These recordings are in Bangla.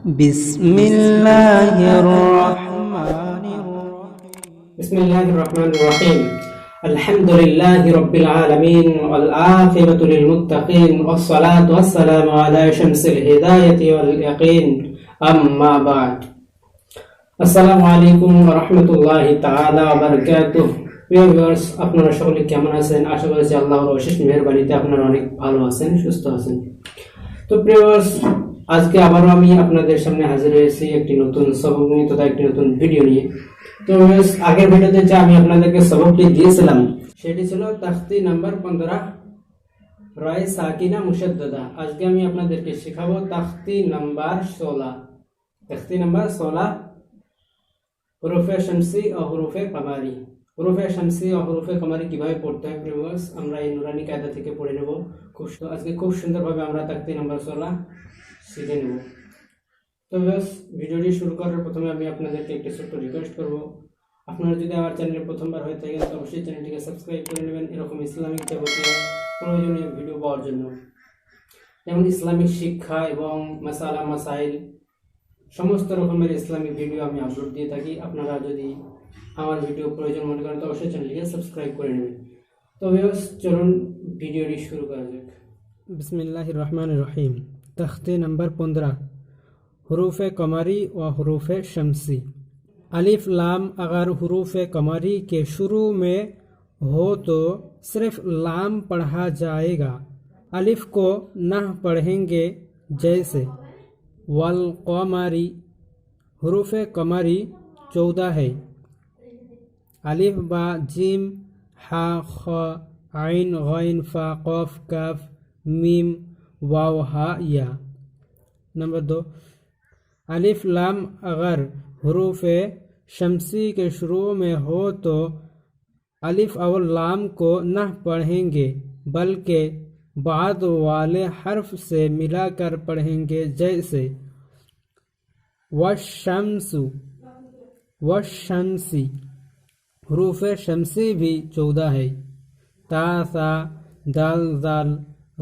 بسم الله الرحمن الرحيم بسم الله الرحمن الرحيم الحمد لله رب العالمين والعاقبة للمتقين والصلاة والسلام على شمس الهداية واليقين أما بعد السلام عليكم ورحمة الله تعالى وبركاته প্রিয় ভিউয়ার্স, আপনারা সকলে কেমন আছেন? আশা করছি আল্লাহর অশেষ মেহেরবানিতে আপনারা অনেক ভালো আছেন, সুস্থ আছেন। তো প্রিয় ভিউয়ার্স, আজকে আবারও আমি আপনাদের সামনে হাজির হয়েছি একটি নতুন সবক নিয়ে তথা একটি নতুন ভিডিও নিয়ে। তো ভিউয়ার্স, আগের ভিডিওতে যে আমি আপনাদেরকে সবকটি দিয়েছিলাম সেটি ছিল তাখতি নাম্বার 15 রায় সাকিনা মুশাদ্দাদা। আজকে আমি আপনাদেরকে শেখাবো তাখতি নাম্বার 16। তাখতি নাম্বার 16 হুরুফে শামসি ও হুরুফে কামারি। হুরুফে শামসি ও হুরুফে কামারি কিভাবে পড়তে হয় ভিউয়ার্স, আমরা এই নুরানি কায়দা থেকে পড়ে নেব। আজকে খুব সুন্দরভাবে আমরা তাখতি নাম্বার 16 শিখে নেব। তো ভিউয়ার্স, ভিডিওটি শুরু করার প্রথমে আমি আপনাদেরকে একটি ছোট্ট রিকোয়েস্ট করব। আপনারা যদি আমার চ্যানেলে প্রথমবার হয়ে থাকেন তো অবশ্যই চ্যানেলটিকে সাবস্ক্রাইব করে নেবেন এরকম ইসলামিক যাবতীয় প্রয়োজনীয় ভিডিও পাওয়ার জন্য। যেমন ইসলামিক শিক্ষা এবং মাসালা মাসাইল, সমস্ত রকমের ইসলামিক ভিডিও আমি আপলোড দিয়ে থাকি। আপনারা যদি আমার ভিডিও প্রয়োজন মনে করেন তো অবশ্যই চ্যানেলটিকে সাবস্ক্রাইব করে নেবেন। তো ভিউয়ার্স, চলুন ভিডিওটি শুরু করা যাক। বিসমিল্লাহির রহমানির রহিম। तख्ते नंबर 15 हरूफ कमरी व हरूफ शमसी। अलिफ लाम अगर हरूफ कमरी के शुरू में हो तो सिर्फ लाम पढ़ा जाएगा, अलिफ को न पढ़ेंगे। जैसे वल कमरी, हरूफ कमरी 14 है। अलिफ बा जिम हा ख आइन गैन फा कफ कफ मीम वाव हा या। नंबर 2 अलिफ लाम अगर हरूफ शमसी के शुरू में हो तो अलिफ और लाम को न पढ़ेंगे बल्कि बाद वाले हर्फ से मिलाकर पढ़ेंगे। जैसे वशम्सु वशम्सी, हरूफ शमसी भी 14 है। ता सा दाल दाल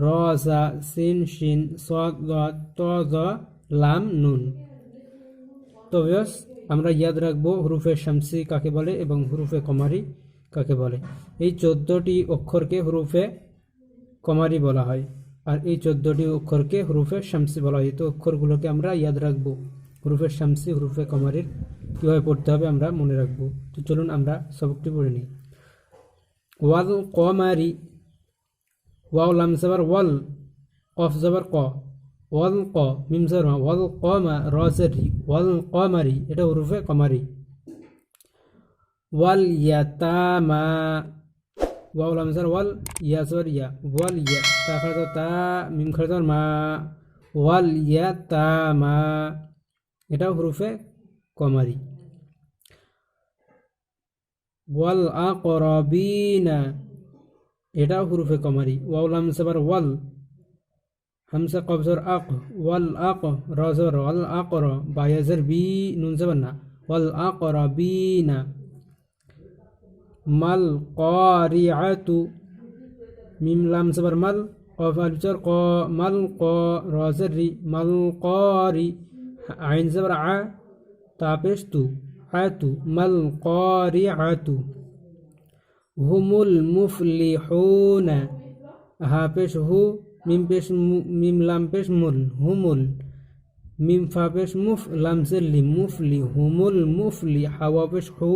রজা সিন শিন সদ তজ লাম নুন। তো ভিউয়ার্স, আমরা ইয়াদ রাখবো হুরুফে শামসি কাকে বলে এবং হুরুফে কমারি কাকে বলে। এই 14টি অক্ষরকে হুরুফে কমারি বলা হয় আর এই 14টি অক্ষরকে হুরুফে শামসি বলা হয়। তো অক্ষরগুলোকে আমরা ইয়াদ রাখবো। হুরুফে শামসি হুরুফে কমারির কীভাবে পড়তে হবে আমরা মনে রাখবো। তো চলুন আমরা সবকটি পড়ে নিই। ওয়াল কমারি, वाव लाम ज़बर वल, कफ ज़बर क, वल क मिम ज़बर मा, वल कमा र ज़री, वल कमरी এটা হুরুফে কমারি। ওয়াল ইয়াতামা, वाव लाम ज़बर वल, या ज़बर या, वल या ता खरजा ता मिम खरजा মা, ওয়াল ইয়াতামা এটা হুরুফে কমারি। ওয়াল আকরাবিনা এটাও হুরুফে কমারি। ওয়াও লাম ज़बर ওয়াল, হামজা কফ ज़बर আক, ওয়াল আক র ज़बर ওয়াল আকর, বা ইয়া ज़बर বি নুন ज़बर না, ওয়াল আকরাবিনা। মাল কারিআতু, মিম লাম ज़बर মাল, কফ আলিফ ज़बर ক, মাল ক র ज़র রি, মাল কারি, আইন ज़बर আ, তা পেশ তু, আতু, মাল কারিআতু। হুমুল মুফলিহুনা, হা পেশ হু, মিম পেশ মিম লাম পেশ মুল, হুমুল, মিম ফা পেশ মুফ লাম জেলি মুফলি, হুমুল মুফলি, হাওয়া পেশ হু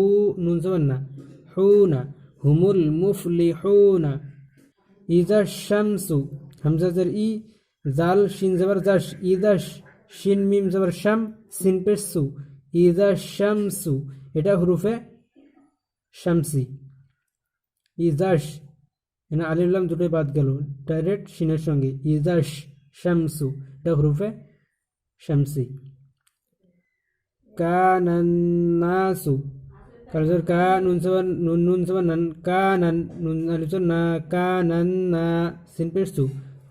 নুন ज़बर না, হুনা, হুমুল মুফলিহুনা। ইজা শামসু, হামজা জের ই, জাল শিন ज़बर জাশ, ইদাশ শিন মিম ज़बर শাম, সিন পেশ সু, ইজা শামসু এটা হুরুফে শামসি। ইজাশ এখানে আলিফ লাম দুটোই বাদ গেল, ডাইরেক্ট শিনের সঙ্গে ইজাশ শামসু এটা হুরুফে শামসি। কানান্নাসু, কালজর কা নুন ज़बर নুন নুন ज़बर নান, কানান নুন আলিফ ज़बर না, কানান্না সিন পেশ সু,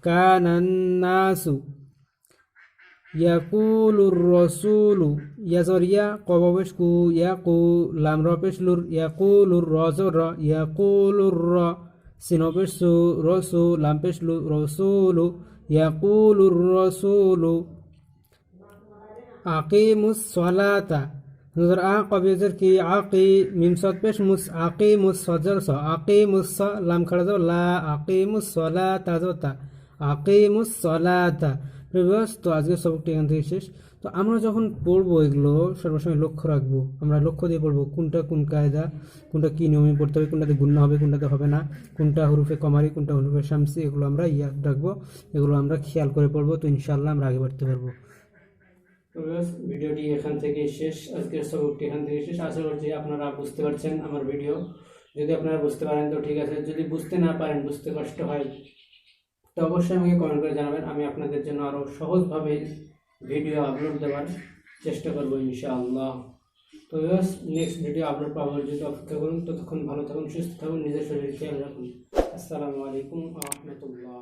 কানান্নাসু। ইয়াকুলুর রাসূলু, ইয়া ज़बर ইয়া, কফ পেশ কু, ইয়াকু লাম র পেশ লুর, ইয়াকুলুর র ज़बर র, ইয়াকুলুর র সিন পেশ সু, রসু লাম পেশ লু, রসুলু, ইয়াকুলুর রাসূলু। আকিমুস সলাতা নজর আ কবিজের কি আকি মিম সদ পেশ মুস আকিমুস সজর স আকিমুস স লাম খাড়া যাও লা আকিমুস সলাতা জতা আকিমুস সলাতা প্রিভিয়াস। তো আজকে সবকটি এখান থেকে শেষ। তো আমরা যখন পড়বো এগুলো সর্বসময় লক্ষ্য রাখবো, আমরা লক্ষ্য দিয়ে পড়বো কোনটা কোন কায়দা, কোনটা কী নিয়মে পড়তে হবে, কোনটাতে গুণনা হবে, কোনটাতে হবে না, কোনটা হুরুফে কমারি, কোনটা হুরুফে শামসি, এগুলো আমরা ইয়াদ রাখবো, এগুলো আমরা খেয়াল করে পড়বো। তো ইনশাআল্লাহ আমরা আগে বাড়তে পারবো। তো ভিডিওটি এখান থেকে শেষ, আজকের সবকটি এখান থেকে শেষ। আশা করছি আপনারা বুঝতে পারছেন আমার ভিডিও। যদি আপনারা বুঝতে পারেন তো ঠিক আছে, যদি বুঝতে না পারেন, বুঝতে কষ্ট হয়, তো অবশ্যই আমাকে কমেন্ট করে জানাবেন। আমি আপনাদের জন্য আরও সহজভাবে ভিডিও আপলোড দেওয়ার চেষ্টা করবো ইনশাআল্লাহ। তো নেক্সট ভিডিও আপলোড পাওয়ার জন্য অপেক্ষা করুন। ততক্ষণ ভালো থাকুন, সুস্থ থাকুন, নিজের শরীর খেয়াল রাখুন। আসসালামু আলাইকুম ওয়া রাহমাতুল্লাহ।